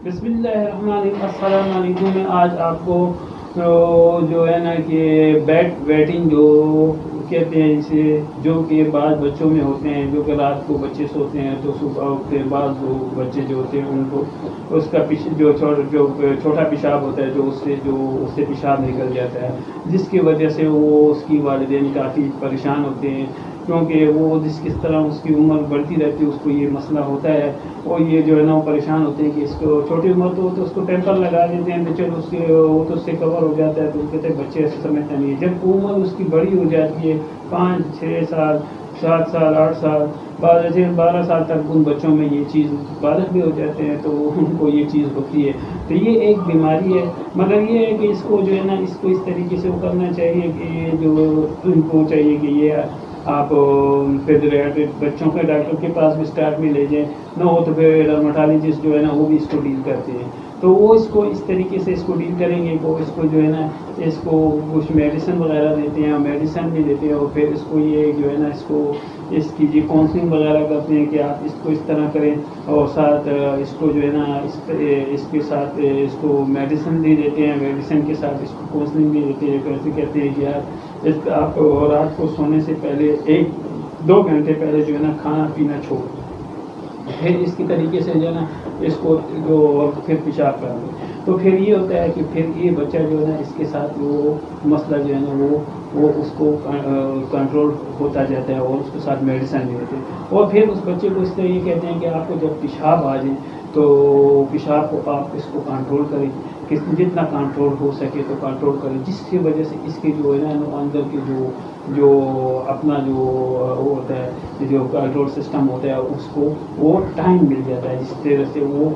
بسم اللہ الرحمن الرحیم، السلام علیکم۔ میں آج آپ کو جو ہے نا کہ بیڈ ویٹنگ جو کہتے ہیں اسے، جو کہ بعض بچوں میں ہوتے ہیں، جو کہ رات کو بچے سوتے ہیں تو صبح اٹھتے ہیں، بعض وہ بچے جو ہوتے ہیں ان کو اس کا جو چھوٹا پیشاب ہوتا ہے، جو اس سے پیشاب نکل جاتا ہے، جس کی وجہ سے وہ اس کی والدین کافی پریشان ہوتے ہیں، کیونکہ وہ کس طرح اس کی عمر بڑھتی رہتی ہے اس کو یہ مسئلہ ہوتا ہے، اور یہ جو ہے نا وہ پریشان ہوتے ہیں کہ اس کو چھوٹی عمر تو اس کو ٹیمپر لگا دیتے ہیں، چلو وہ تو اس سے کور ہو جاتا ہے، تو کہتے ہیں بچے ایسے سمجھتے نہیں ہے۔ جب عمر اس کی بڑی ہو جاتی ہے 5 6 سال 7 سال 8 سال، 12 سال تک ان بچوں میں یہ چیز بالغ بھی ہو جاتے ہیں، تو ان کو یہ چیز ہوتی ہے، تو یہ ایک بیماری ہے۔ مگر یہ ہے کہ اس کو جو ہے نا اس کو اس طریقے سے وہ کرنا چاہیے کہ جو ان کو چاہیے کہ یہ آپ پھر بچوں کے ڈاکٹر کے پاس بھی اسٹارٹ میں لے جائیں، نہ ہو تو پھر ڈرماٹالوجسٹ جو ہے نا وہ بھی اس کو ڈیل کرتے ہیں، تو وہ اس کو اس طریقے سے اس کو ڈیل کریں گے، وہ اس کو جو ہے نا اس کو کچھ میڈیسن وغیرہ دیتے ہیں، میڈیسن بھی دیتے ہیں، اور پھر اس کو یہ جو ہے نا اس کو اس کی جو کاؤنسلنگ وغیرہ کرتے ہیں کہ آپ اس کو اس طرح کریں، اور ساتھ اس کو جو ہے نا اس کے ساتھ اس کو میڈیسن بھی دیتے ہیں، میڈیسن کے ساتھ اس کو کاؤنسلنگ بھی دیتے ہیں، کیسے کہتے ہیں کہ یار آپ رات کو سونے سے پہلے 1-2 گھنٹے پہلے جو ہے نا کھانا پینا چھوڑ، پھر اس کی طریقے سے جو ہے نا اس کو جو پھر پیشاب کر دیں، تو پھر یہ ہوتا ہے کہ پھر یہ بچہ جو ہے نا اس کے ساتھ وہ مسئلہ جو ہے نا وہ اس کو کنٹرول ہوتا جاتا ہے، اور اس کے ساتھ میڈیسن بھی ہوتے ہیں، اور پھر اس بچے کو اس طرح یہ کہتے ہیں کہ آپ کو جب پیشاب آ جائیں تو پیشاب کو آپ اس کو کنٹرول کریں، جتنا کنٹرول ہو سکے تو کنٹرول کریں، جس کی وجہ سے اس کے جو ہے نا اندر کے جو اپنا جو وہ ہوتا ہے، جو کنٹرول سسٹم ہوتا ہے اس کو وہ ٹائم مل جاتا ہے، جس طرح سے وہ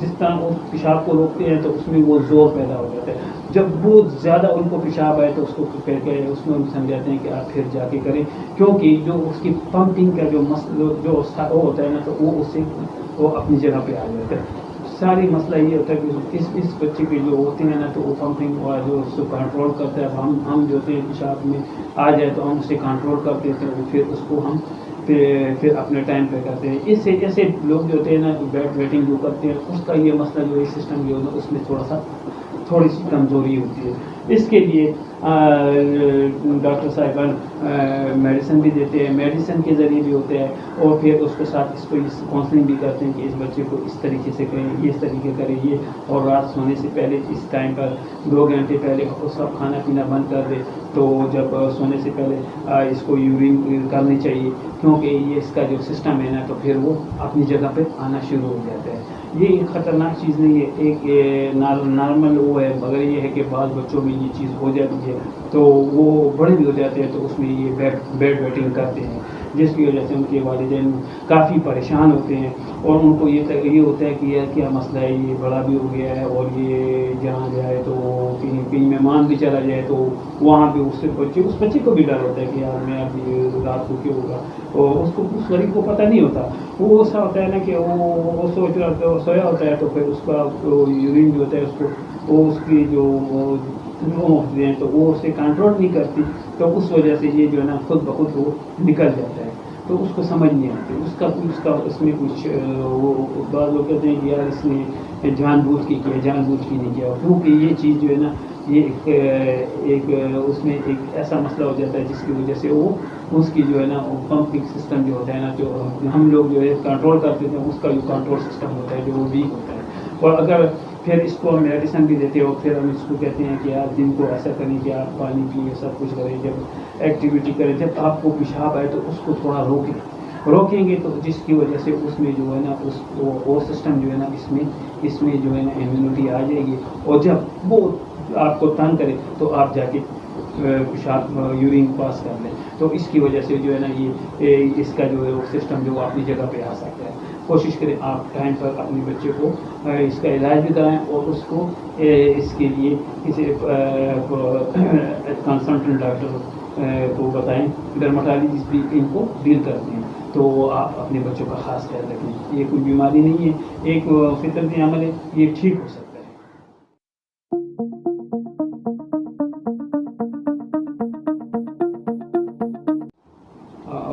جس طرح وہ پیشاب کو روکتے ہیں تو اس میں وہ زور پیدا ہو جاتا ہے، جب بہت زیادہ ان کو پیشاب آئے تو اس کو پھر کے اس میں سمجھاتے ہیں کہ آپ پھر جا کے کریں، کیونکہ جو اس کی پمپنگ کا جو مسئلہ جو وہ ہوتا ہے نا تو وہ اس سے وہ اپنی جگہ پہ آ جاتا ہے۔ ساری مسئلہ یہ ہوتا ہے کہ اس بچے کے جو ہوتے ہیں نا تو وہ پمپنگ والا جو اس کو کنٹرول کرتا ہے، ہم جو ہوتے ہیں پیشاب میں آ جائے تو ہم اسے کنٹرول کر دیتے ہیں، پھر اس کو ہم پھر اپنے ٹائم پہ کرتے ہیں۔ اس سے ایسے لوگ جو ہوتے ہیں نا بیڈ ویٹنگ جو کرتے ہیں اس کا یہ مسئلہ جو ہے سسٹم جو ہے نا اس میں تھوڑی سی کمزوری ہوتی ہے، اس کے لیے ڈاکٹر صاحبان میڈیسن بھی دیتے ہیں، میڈیسن کے ذریعے بھی ہوتے ہیں، اور پھر اس کے ساتھ اس کو کاؤنسلنگ بھی کرتے ہیں کہ اس بچے کو اس طریقے سے کریں، یہ اس طریقے کریں یہ، اور رات سونے سے پہلے اس ٹائم پر 2 گھنٹے پہلے اس کا کھانا پینا بند کر دے، تو جب سونے سے پہلے اس کو یورین کرنی چاہیے، کیونکہ یہ اس کا جو سسٹم ہے نا تو پھر وہ اپنی جگہ پہ آنا شروع ہو جاتا ہے۔ یہ خطرناک چیز نہیں ہے، ایک نارمل وہ ہے، مگر یہ ہے کہ بعض بچوں میں یہ چیز ہو جاتی ہے تو وہ بڑے بھی ہو جاتے ہیں تو اس میں یہ بیڈ ویٹنگ کرتے ہیں، جس کی وجہ سے ان کے والدین کافی پریشان ہوتے ہیں، اور ان کو یہ ہوتا ہے کہ یہ کیا مسئلہ ہے، یہ بڑا بھی ہو گیا ہے، اور یہ جہاں جائے تو کہیں مہمان بھی چلا جائے تو وہاں پہ اس بچے کو بھی ڈر ہوتا ہے کہ یار میں ابھی رات کو کیوں ہوگا، اور اس غریب کو پتہ نہیں ہوتا، وہ ایسا ہوتا ہے نا کہ وہ سوچ رہا سویا ہوتا ہے، تو پھر اس کا یورین جو ہوتا ہے اس کو وہ اس کی جو ہوتے ہیں تو وہ اسے کنٹرول نہیں کرتی، تو اس وجہ سے یہ جو ہے نا خود بخود وہ نکل جاتا ہے، تو اس کو سمجھ نہیں آتی، اس میں کچھ وہ بعض لوگ کہتے ہیں کہ یار اس نے جان بوجھ کے کیا، جان بوجھ کے نہیں کیا، کیونکہ یہ چیز جو ہے نا یہ ایک اس میں ایک ایسا مسئلہ ہو جاتا ہے جس کی وجہ سے وہ اس کی جو ہے نا پمپنگ سسٹم جو ہوتا ہے نا جو ہم لوگ جو ہے کنٹرول کرتے ہیں اس کا جو کنٹرول سسٹم ہوتا ہے جو وہ ویک ہوتا ہے، اور اگر پھر اس کو ہم میڈیسن بھی دیتے ہو، پھر ہم اس کو کہتے ہیں کہ آپ دن کو ایسا کریں کہ آپ پانی پیئے، سب کچھ کریں، جب ایکٹیویٹی کریں، جب آپ کو پیشاب آئے تو اس کو تھوڑا روکیں گے، تو جس کی وجہ سے اس میں جو ہے نا وہ سسٹم جو ہے نا اس میں جو ہے نا امیونٹی آ جائے گی، اور جب وہ آپ کو تنگ کرے تو آپ جا کے پیشاب یورین پاس کر لیں، تو اس کی وجہ سے جو ہے نا یہ اس کا جو ہے وہ سسٹم جو اپنی جگہ پہ آ سکتا ہے۔ کوشش کریں آپ ٹائم پر اپنے بچے کو اس کا علاج بھی کرائیں، اور اس کو اس کے لیے کسی کنسلٹنٹ ڈاکٹر کو بتائیں، ڈرماٹالوجسٹ بھی ان کو ڈیل کرتے ہیں، تو آپ اپنے بچوں کا خاص خیال رکھیں، یہ کوئی بیماری نہیں ہے، ایک فطرتی عمل ہے، یہ ٹھیک ہو سکتا ہے۔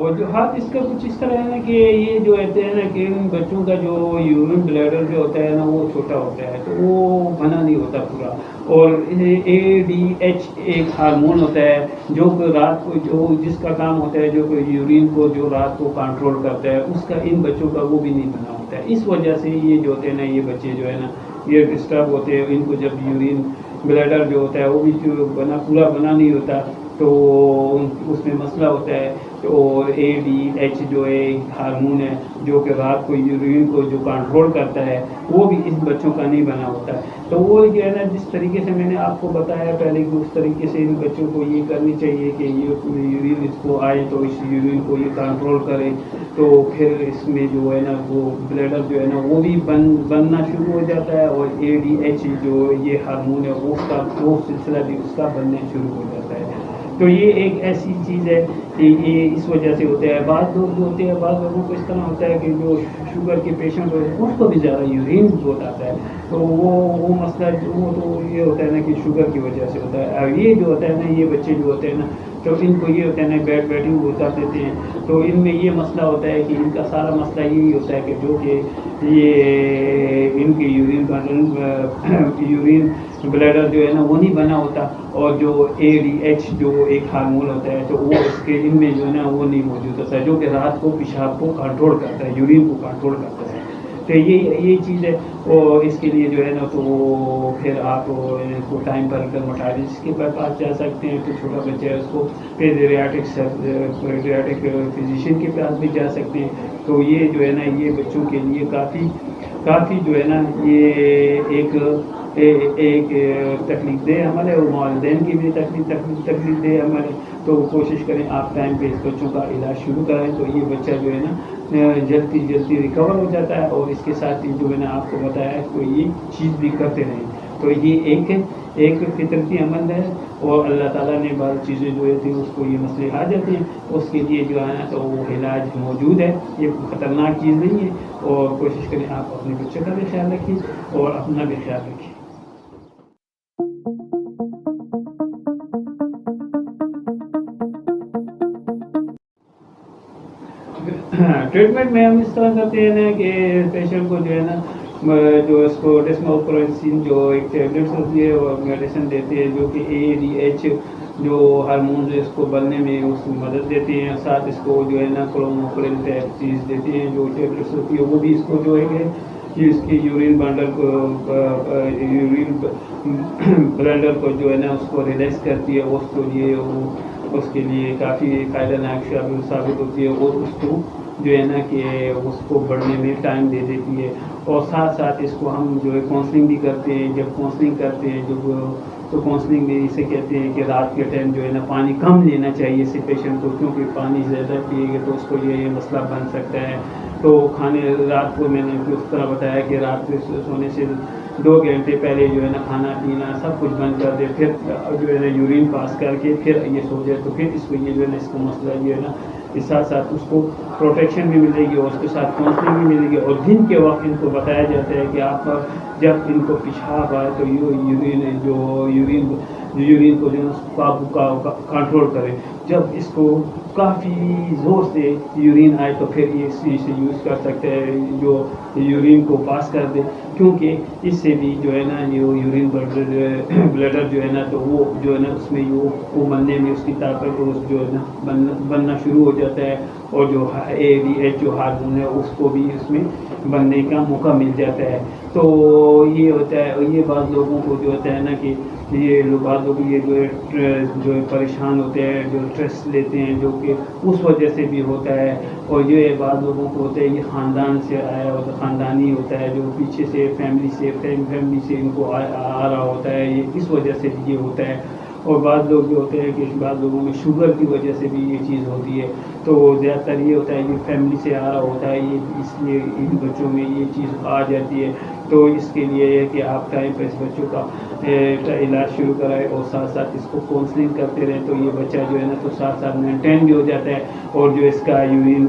وجوہات اس اس کا کچھ اس طرح ہے نا کہ یہ جو ہوتے ہیں نا کہ ان بچوں کا جو یورین بلیڈر جو ہوتا ہے نا وہ چھوٹا ہوتا ہے، تو وہ بنا نہیں ہوتا پورا. اور ADH ایک ہارمون ہوتا ہے جو کہ رات کو جو جس کا کام ہوتا ہے جو کہ یورین کو جو رات کو کنٹرول کرتا ہے، اس کا ان بچوں کا وہ بھی نہیں بنا ہوتا ہے. اس وجہ سے یہ جو ہوتے ہیں نا یہ بچے جو ہے نا یہ ڈسٹرب ہوتے ہیں. ان کو جب یورین بلیڈر جو ہوتا ہے وہ بھی جو پورا بنا نہیں ہوتا تو اس میں مسئلہ ہوتا ہے. اور ADH جو ایک ہارمون ہے جو کہ رات کو یورین کو جو کنٹرول کرتا ہے وہ بھی اس بچوں کا نہیں بنا ہوتا ہے. تو وہ جو ہے نا جس طریقے سے میں نے آپ کو بتایا پہلے کہ اس طریقے سے ان بچوں کو یہ کرنی چاہیے کہ یہ یورین اس کو آئے تو اس یورین کو یہ کنٹرول کرے، تو پھر اس میں جو ہے نا وہ بلیڈر جو ہے نا وہ بھی بننا شروع ہو جاتا ہے. اور ADH جو یہ ہارمون ہے وہ سلسلہ بھی اس کا بننا شروع ہو جاتا ہے. تو یہ ایک ایسی چیز ہے کہ یہ اس وجہ سے ہوتا ہے. بعض لوگ جو ہوتے ہیں بعض لوگوں کو اس طرح ہوتا ہے کہ جو شوگر کے پیشنٹ ہوتے ہیں اس کو بھی زیادہ یورین بہت آتا ہے، تو وہ مسئلہ وہ تو یہ ہوتا ہے نا کہ شوگر کی وجہ سے ہوتا ہے. اب یہ جو ہوتا ہے نا یہ بچے جو ہوتے ہیں نا تو ان کو یہ ہوتا ہے نا بیڈ ویٹنگ ہوتا دیتے ہیں، تو ان میں یہ مسئلہ ہوتا ہے کہ ان کا سارا مسئلہ یہی ہوتا ہے کہ جو کہ یہ ان کے یورین بلیڈر جو ہے نا وہ نہیں بنا ہوتا، اور جو ADH جو ایک ہارمون ہوتا ہے تو وہ اس کے ان میں جو ہے نا وہ نہیں موجود ہوتا ہے جو کہ رات کو پیشاب کو کنٹرول کرتا ہے، یورین کو کنٹرول کرتا ہے. تو یہ چیز ہے. اور اس کے لیے جو ہے نا تو پھر آپ کو ٹائم پر ڈرماٹولوجسٹ کے پاس جا سکتے ہیں. تو چھوٹا بچہ ہے اس کو پیڈیاٹرک فزیشین کے پاس بھی جا سکتے ہیں. تو یہ جو ہے نا یہ بچوں کے لیے کافی جو ہے نا یہ ایک تکلیف دہ عمل ہے، اور والدین کی بھی تکلیف دہ عمل ہے. تو کوشش کریں آپ ٹائم پہ اس بچوں کا علاج شروع کریں تو یہ بچہ جو ہے نا جلدی ریکور ہو جاتا ہے. اور اس کے ساتھ ہی جو میں نے آپ کو بتایا تو یہ چیز بھی کرتے رہیں. تو یہ ایک فطرتی عمل ہے، اور اللہ تعالیٰ نے بعض چیزیں جو ہے اس کو یہ مسئلے آ جاتے ہیں اس کے لیے جو ہے نا تو وہ علاج موجود ہے. یہ خطرناک چیز نہیں ہے. اور کوشش کریں آپ اپنے بچے کا بھی خیال رکھیں اور اپنا بھی خیال رکھیں. ٹریٹمنٹ میں ہم اس طرح کرتے ہیں نا کہ پیشنٹ کو جو ہے نا جو اس کو ڈیسموپروسین جو ایک ٹیبلٹس ہوتی ہے اور میڈیسن دیتے ہیں جو کہ ADH جو ہارمونز اس کو بننے میں اس کی مدد دیتے ہیں. ساتھ اس کو جو ہے نا کلوموپرین ٹائپ چیز دیتے ہیں جو ٹیبلٹس ہوتی ہے وہ بھی اس کو جو ہے کہ اس کی یورین بلڈر کو جو ہے نا اس کو ریلیکس کرتی ہے. اس کو اس کے لیے کافی فائدہ ناک ثابت ہوتی ہے، اور اس کو جو ہے نا کہ اس کو بڑھنے میں ٹائم دے دیتی ہے. اور ساتھ اس کو ہم جو ہے کاؤنسلنگ بھی کرتے ہیں. جب کاؤنسلنگ کرتے ہیں تو کاؤنسلنگ میں اسے کہتے ہیں کہ رات کے ٹائم جو ہے نا پانی کم لینا چاہیے اسے پیشنٹ کو، کیونکہ پانی زیادہ پیے گا تو اس کو یہ مسئلہ بن سکتا ہے. تو کھانے رات کو میں نے اس طرح بتایا کہ رات کو سونے سے 2 گھنٹے پہلے جو ہے نا کھانا پینا سب کچھ بند کر دے، پھر جو ہے نا یورین پاس کر کے پھر یہ سو جائے. تو پھر اس کو یہ جو ہے نا اس کو مسئلہ جو ہے نا اس ساتھ اس کو پروٹیکشن بھی ملے گی اور اس کے ساتھ کاؤنسلنگ بھی ملے گی. اور دن کے وقت ان کو بتایا جاتا ہے کہ آپ جب ان کو پیشاب آئے تو یورین کو جو ہے قابو کا کنٹرول کریں. جب اس کو کافی زور سے یورین آئے تو پھر یہ سے یوز کر سکتے ہیں جو یورین کو پاس کر دے، کیونکہ اس سے بھی جو ہے نا یہ یورین بلیڈر جو ہے نا تو وہ جو ہے نا اس میں وہ بننے میں اس کی طاقت جو ہے نا بننا شروع ہو جاتا ہے. اور جو ADH جو ہارمون ہے اس کو بھی اس میں بننے کا موقع مل جاتا ہے. تو یہ ہوتا ہے. اور یہ بعض لوگوں کو جو ہوتا ہے نا کہ بعض لوگ یہ جو پریشان ہوتے ہیں جو اسٹریس لیتے ہیں جو کہ اس وجہ سے بھی ہوتا ہے. اور یہ بعض لوگوں کو ہوتا ہے یہ خاندان سے آیا ہوتا ہے، خاندانی ہوتا ہے جو پیچھے سے فیملی سے ان کو آ رہا ہوتا ہے، یہ اس وجہ سے بھی یہ ہوتا ہے. اور بعض لوگ جو ہوتے ہیں کہ بعض لوگوں میں شوگر کی وجہ سے بھی یہ چیز ہوتی ہے. تو زیادہ تر یہ ہوتا ہے کہ فیملی سے آ رہا ہوتا ہے، یہ اس لیے ان بچوں میں یہ چیز آ جاتی ہے. تو اس کے لیے یہ کہ آپ ٹائم پہ اس بچوں کا علاج شروع کرائے اور ساتھ اس کو کاؤنسلنگ کرتے رہیں تو یہ بچہ جو ہے نا تو ساتھ مینٹین بھی ہو جاتا ہے. اور جو اس کا یورین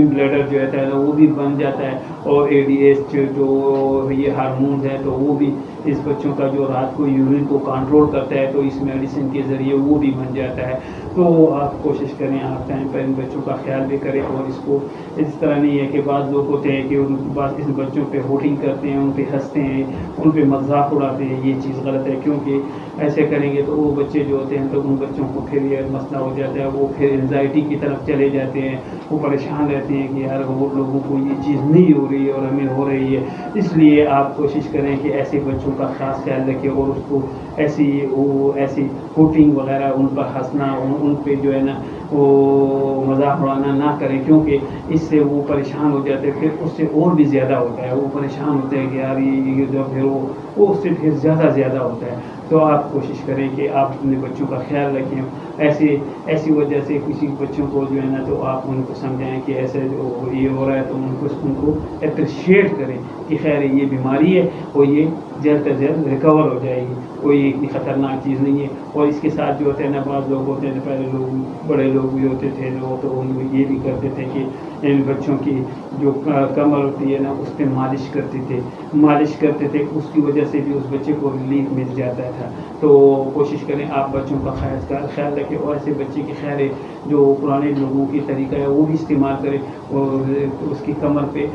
بلیڈر جو ہوتا ہے وہ بھی بن جاتا ہے. اور ADH جو یہ ہارمون ہے تو وہ بھی اس بچوں کا جو رات کو یورین کو کنٹرول کرتا ہے تو اس میڈیسن کے ذریعے وہ بھی بن جاتا ہے. تو آپ کوشش کریں آپ ٹائم پر ان بچوں کا خیال بھی کریں، اور اس کو اس طرح نہیں ہے کہ بعض لوگ ہوتے ہیں کہ ان بعض اس بچوں پہ ہوٹنگ کرتے ہیں، ان پہ ہنستے ہیں، ان پہ مذاق اڑاتے ہیں. یہ چیز غلط ہے، کیونکہ ایسے کریں گے تو وہ بچے جو ہوتے ہیں تو ان بچوں کو پھر یہ مسئلہ ہو جاتا ہے، وہ پھر انزائٹی کی طرف چلے جاتے ہیں، وہ پریشان رہتے ہیں کہ یار وہ لوگوں کو یہ چیز نہیں ہو رہی ہے اور ہمیں ہو رہی ہے. اس لیے آپ کوشش کریں کہ ایسے بچوں کا خاص خیال رکھیں، اور اس کو ایسی ہوٹنگ وغیرہ ان پر ہنسنا، ان پہ جو ہے نا وہ مذاق اڑانا نہ کریں، کیونکہ اس سے وہ پریشان ہو جاتے ہیں، پھر اس سے اور بھی زیادہ ہوتا ہے، وہ پریشان ہوتے ہیں کہ یار یہ جو پھر وہ اس سے پھر زیادہ ہوتا ہے. تو آپ کوشش کریں کہ آپ اپنے بچوں کا خیال رکھیں. ایسی وجہ سے کسی بچوں کو جو ہے نا تو آپ ان کو سمجھائیں کہ ایسے جو یہ ہو رہا ہے، تو ان کو اپریشیٹ کریں کہ خیر یہ بیماری ہے اور یہ جلد از جلد ریکور ہو جائے گی، کوئی اتنی خطرناک چیز نہیں ہے. اور اس کے ساتھ جو ہوتے ہیں نا بعض لوگ ہوتے ہیں، پہلے لوگ بڑے لوگ بھی ہوتے تھے تو ان یہ بھی کرتے تھے کہ ان بچوں کی جو کمر ہوتی ہے نا اس پہ مالش کرتے تھے، اس کی وجہ سے بھی اس بچے کو ریلیف مل جاتا تھا. تو کوشش کریں آپ بچوں کا خیال رکھیں، اور ایسے بچے کی خیر ہے جو پرانے لوگوں کی طریقہ ہے وہ بھی استعمال کریں، اور اس کی کمر پہ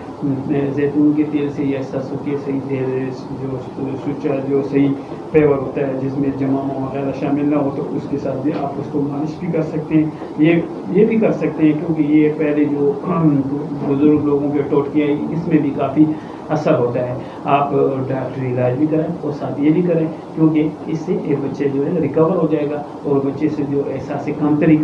زیتون کے تیل سے یا سرسوں کے صحیح تیل جو صحیح پیور ہوتا ہے جس میں جماما وغیرہ شامل نہ ہو، تو اس کے ساتھ بھی آپ اس کو مالش بھی کر سکتے ہیں. یہ بھی کر سکتے ہیں کیونکہ یہ پہلے جو بزرگ لوگوں کے ٹوٹکیاں اس میں بھی کافی اثر ہوتا ہے. آپ ڈاکٹری علاج بھی کریں اور ساتھ یہ بھی کریں، کیونکہ اس سے ایک بچے جو ہے ریکور ہو جائے گا، اور بچے سے جو احساس کمتری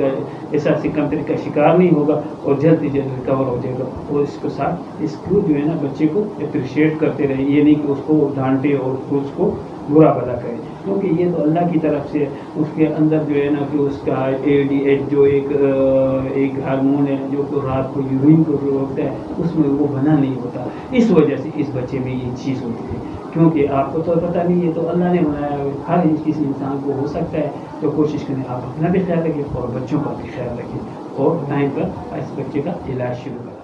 کا شکار نہیں ہوگا، اور جلد ہی جلد ریکور ہو جائے گا. اور اس کو جو ہے نا بچے کو اپریشیٹ کرتے رہیں، یہ نہیں کہ اس کو ڈانٹے اور اس کو برا بھلا کرے، کیونکہ یہ تو اللہ کی طرف سے اس کے اندر جو ہے نا کہ اس کا ADH جو ایک ہارمون ہے جو کہ رات کو یورین کو روکتا ہے، اس میں وہ بنا نہیں ہوتا. اس وجہ سے اس بچے میں یہ چیز ہوتی ہے، کیونکہ آپ کو تو پتہ نہیں ہے، تو اللہ نے بنایا ہے، ہر کسی انسان کو ہو سکتا ہے. تو کوشش کریں آپ اپنا بھی خیال رکھیں اور بچوں کا بھی خیال رکھیں، اور ٹائم پر اس بچے کا علاج شروع کریں.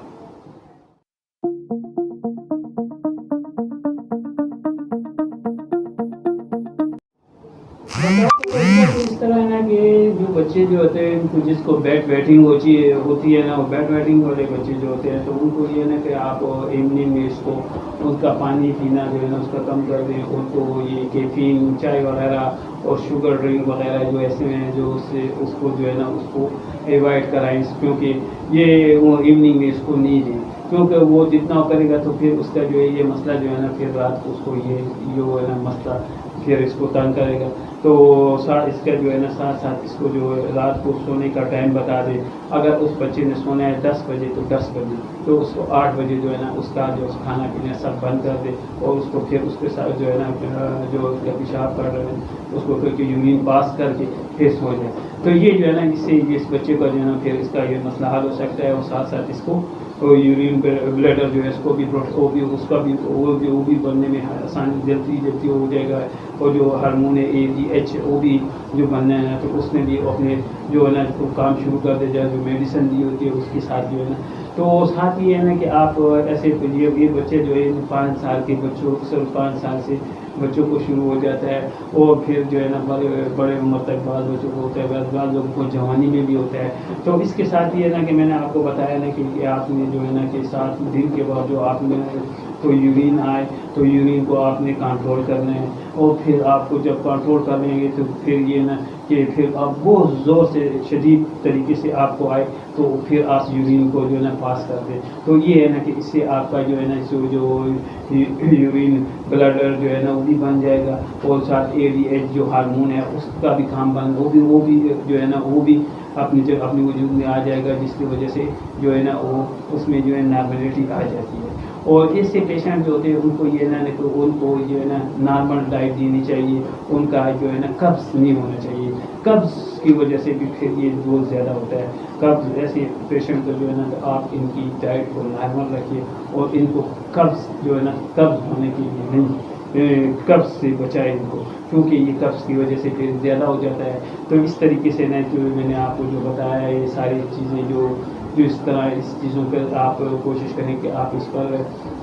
اس طرح ہے نا کہ جو بچے جو ہوتے ہیں جس کو بیڈ ویٹنگ ہوتی ہے نا، وہ بیڈ ویٹنگ والے بچے جو ہوتے ہیں تو ان کو یہ نا کہ آپ ایوننگ میں اس کو ان کا پانی پینا جو ہے نا اس کا کم کر دیں. ان کو یہ کیفین چائے وغیرہ اور شوگر ڈرنک وغیرہ جو ایسے ہیں جو اس کو جو ہے نا اس کو ایوائڈ کرائیں، کیونکہ یہ وہ ایوننگ میں اس کو نہیں دیں، کیونکہ وہ جتنا کرے گا تو پھر اس کا جو ہے یہ مسئلہ جو ہے نا پھر رات کو اس کو یہ جو ہے نا مسئلہ پھر اس کو تنگ کرے گا. تو اس کا جو ہے نا ساتھ اس کو جو ہے رات کو سونے کا ٹائم بتا دے. اگر اس بچے نے سونا ہے 10 بجے تو 10 بجے، تو اس کو 8 بجے جو ہے نا اس کا جو کھانا پینا سب بند کر دے، اور اس کو پھر اس کے ساتھ جو ہے نا جو پیشاب کر رہے ہیں اس کو پھر یورین پاس کر کے پھر سو جائے. تو یہ جو ہے نا اس سے اس بچے کا جو ہے نا پھر اس کا یہ مسئلہ حل ہو سکتا ہے. اور ساتھ اس کو یورین بلیڈر جو ہے اس کو بھی اس کا بھی وہ بھی بننے میں آسانی جلدی ہو جائے گا. اور جو ہارمون ADH وہ بھی جو بننا ہے تو اس میں بھی اپنے جو ہے نا کام شروع کر دے جائے، جو میڈیسن دی ہوتی ہے اس کے ساتھ جو ہے نا. تو ساتھ یہ ہے نا کہ آپ ایسے یہ بچے جو ہے 5 سال کے بچوں صرف 5 سال سے بچوں کو شروع ہو جاتا ہے، اور پھر جو ہے نا بڑے عمر تک بعض بچوں کو ہوتا ہے، بعض لوگوں کو جوانی میں بھی ہوتا ہے. تو اس کے ساتھ یہ ہے نا کہ میں نے آپ کو بتایا نا کہ آپ نے جو ہے نا کہ 7 دن کے بعد جو آپ نے تو یورین آئے تو یورین کو آپ نے کنٹرول کرنا ہے. اور پھر آپ کو جب کنٹرول کر لیں گے تو پھر یہ نا کہ پھر آپ بہت زور سے شدید طریقے سے آپ کو آئے تو پھر آپ یورین کو جو ہے نا پاس کر دیں. تو یہ ہے نا کہ اس سے آپ کا جو ہے نا جو یورین بلڈر جو ہے نا وہ بھی بن جائے گا، اور ساتھ ADH جو ہارمون ہے اس کا بھی کام وہ بھی جو ہے نا وہ بھی اپنے وجود میں آ جائے گا، جس کی وجہ سے جو ہے نا وہ اس میں جو ہے نارملٹی آ جاتی ہے. اور اس سے پیشنٹ جو ہوتے ہیں ان کو یہ نا کہ ان کو جو ہے نا نارمل ڈائٹ دینی چاہیے، ان کا جو ہے نا قبض نہیں ہونا چاہیے. قبض کی وجہ سے بھی پھر یہ بہت زیادہ ہوتا ہے. قبض ایسے پیشنٹ کو جو ہے نا آپ ان کی ڈائٹ کو نارمل رکھیے، اور ان کو قبض جو ہے نا قبض ہونے کے لیے نہیں، قبض سے بچائے ان کو، کیونکہ یہ قبض کی وجہ سے پھر زیادہ ہو جاتا ہے. تو اس طریقے سے نا جو میں نے آپ کو جو بتایا ہے یہ ساری چیزیں جو جو اس طرح اس چیزوں پر آپ کوشش کریں کہ آپ اس پر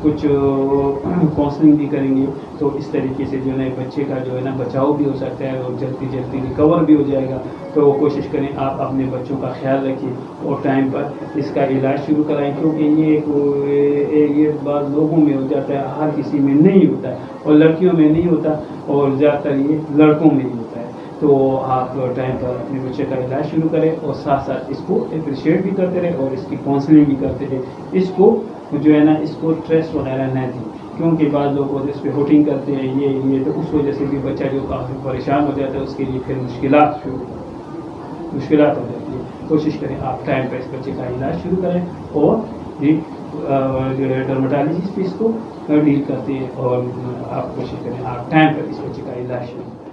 کچھ کاؤنسلنگ بھی کریں گے تو اس طریقے سے جو ہے بچے کا جو ہے نا بچاؤ بھی ہو سکتا ہے اور جلدی جلدی ریکور بھی ہو جائے گا. تو کوشش کریں آپ اپنے بچوں کا خیال رکھیے اور ٹائم پر اس کا علاج شروع کرائیں, کیونکہ یہ بعض لوگوں میں ہو جاتا ہے, ہر کسی میں نہیں ہوتا ہے, اور لڑکیوں میں نہیں ہوتا, اور زیادہ تر یہ لڑکوں میں ہی ہوتا ہے. تو آپ ٹائم پر اپنے بچے کا علاج شروع کریں اور ساتھ ساتھ اس کو اپریشیٹ بھی کرتے رہے اور اس کی کاؤنسلنگ بھی کرتے رہے. اس کو جو ہے نا اس کو اسٹریس وغیرہ نہ دیں, کیونکہ بعض لوگ اس پہ ہوٹنگ کرتے ہیں یہ تو اس وجہ سے بھی بچہ جو کافی پریشان ہو جاتا ہے, اس کے لیے پھر مشکلات ہو جاتی ہے. کوشش کریں آپ ٹائم پہ اس بچے کا علاج شروع کریں اور جو ہے ڈرمٹالوجسٹ بھی اس کو ڈیل کرتے ہیں, اور آپ کوشش کریں آپ ٹائم پر اس بچے کا علاج شروع کریں.